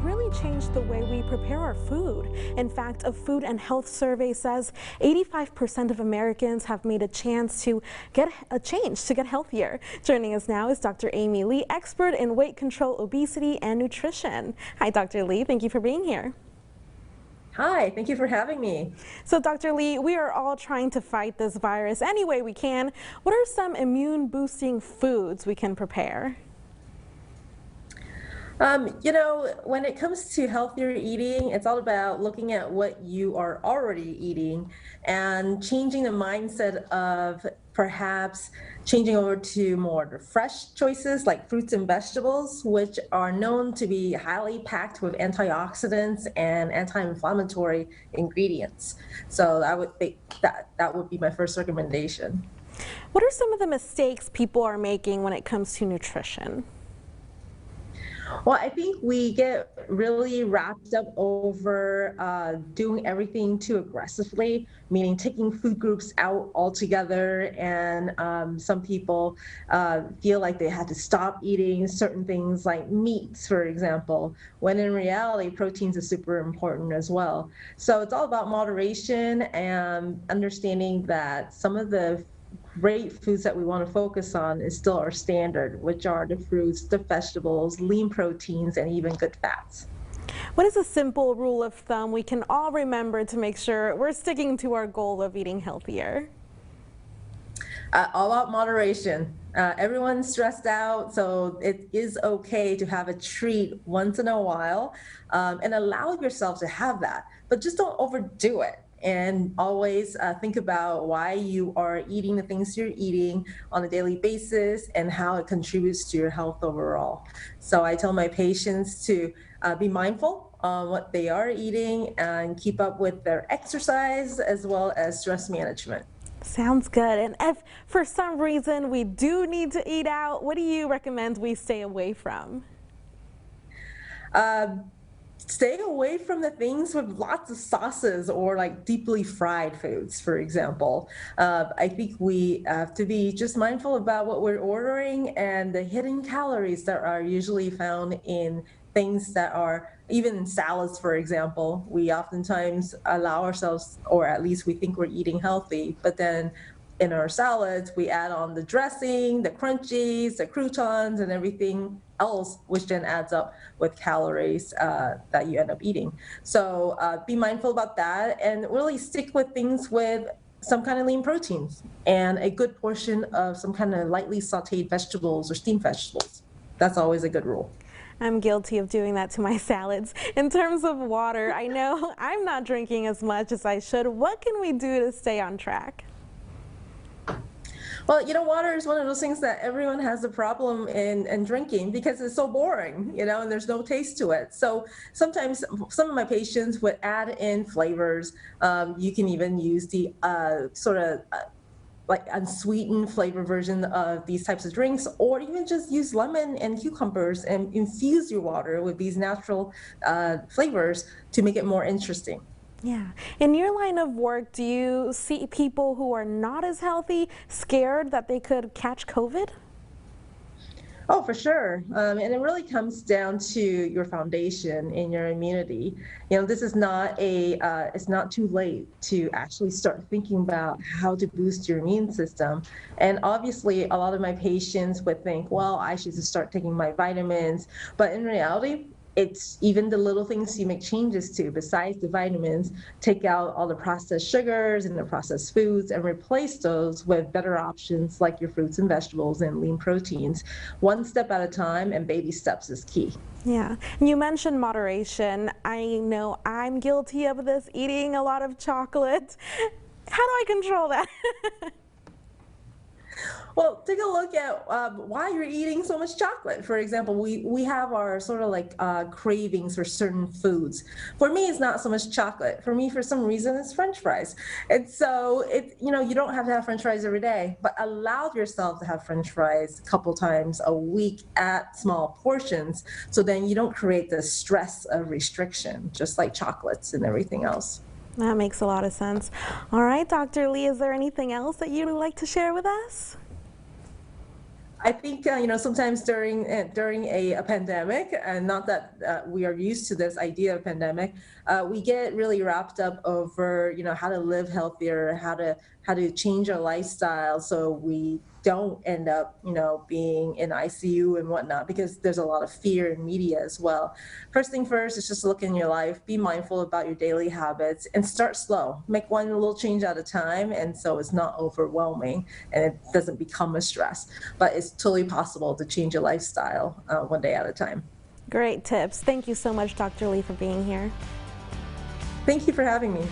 really changed the way we prepare our food. In fact, a food and health survey says 85% of Americans have made a chance to get a change to get healthier. Joining us now is Dr. Amy Lee, expert in weight control, obesity, and nutrition. Hi, Dr. Lee. Thank you for being here. Hi, thank you for having me. So, Dr. Lee, we are all trying to fight this virus any way we can. What are some immune-boosting foods we can prepare? When it comes to healthier eating, it's all about looking at what you are already eating and changing the mindset of perhaps changing over to more fresh choices like fruits and vegetables, which are known to be highly packed with antioxidants and anti-inflammatory ingredients. So I would think that would be my first recommendation. What are some of the mistakes people are making when it comes to nutrition? Well, I think we get really wrapped up over doing everything too aggressively, meaning taking food groups out altogether. And some people feel like they had to stop eating certain things like meats, for example, when in reality, proteins are super important as well. So it's all about moderation and understanding that some of the great foods that we want to focus on is still our standard, which are the fruits, the vegetables, lean proteins, and even good fats. What is a simple rule of thumb we can all remember to make sure we're sticking to our goal of eating healthier? All about moderation. Everyone's stressed out, so it is okay to have a treat once in a while and allow yourself to have that, but just don't overdo it. And always think about why you are eating the things you're eating on a daily basis and how it contributes to your health overall. So I tell my patients to be mindful on what they are eating and keep up with their exercise as well as stress management. Sounds good. And if for some reason we do need to eat out, what do you recommend we stay away from? Stay away from the things with lots of sauces or like deeply fried foods, for example. I think we have to be just mindful about what we're ordering and the hidden calories that are usually found in things that are even in salads, for example. We oftentimes allow ourselves, or at least we think we're eating healthy, but then in our salads, we add on the dressing, the crunchies, the croutons, and everything else, which then adds up with calories that you end up eating. So be mindful about that and really stick with things with some kind of lean proteins and a good portion of some kind of lightly sauteed vegetables or steamed vegetables. That's always a good rule. I'm guilty of doing that to my salads. In terms of water, I know I'm not drinking as much as I should. What can we do to stay on track? Well, water is one of those things that everyone has a problem in drinking because it's so boring, and there's no taste to it. So sometimes some of my patients would add in flavors. You can even use the like unsweetened flavor version of these types of drinks, or even just use lemon and cucumbers and infuse your water with these natural flavors to make it more interesting. Yeah. In your line of work, do you see people who are not as healthy scared that they could catch COVID? Oh, for sure. And it really comes down to your foundation and your immunity. This is not it's not too late to actually start thinking about how to boost your immune system. And obviously, a lot of my patients would think, well, I should just start taking my vitamins. But in reality, it's even the little things you make changes to besides the vitamins. Take out all the processed sugars and the processed foods and replace those with better options like your fruits and vegetables and lean proteins. One step at a time, and baby steps is key. Yeah. You mentioned moderation. I know I'm guilty of this, eating a lot of chocolate. How do I control that? Well, take a look at why you're eating so much chocolate. For example, we have our sort of like cravings for certain foods. For me, it's not so much chocolate. For me, for some reason, it's French fries. And so you don't have to have French fries every day, but allow yourself to have French fries a couple times a week at small portions. So then you don't create the stress of restriction, just like chocolates and everything else. That makes a lot of sense. All right, Dr. Lee, is there anything else that you'd like to share with us? I think sometimes during a pandemic, and not that we are used to this idea of pandemic, we get really wrapped up over how to live healthier, how to change our lifestyle, so we don't end up being in ICU and whatnot, because there's a lot of fear in media as well. First thing first is just look in your life, be mindful about your daily habits, and start slow. Make one little change at a time, and so it's not overwhelming and it doesn't become a stress. But it's totally possible to change your lifestyle one day at a time. Great tips. Thank you so much, Dr. Lee, for being here. Thank you for having me.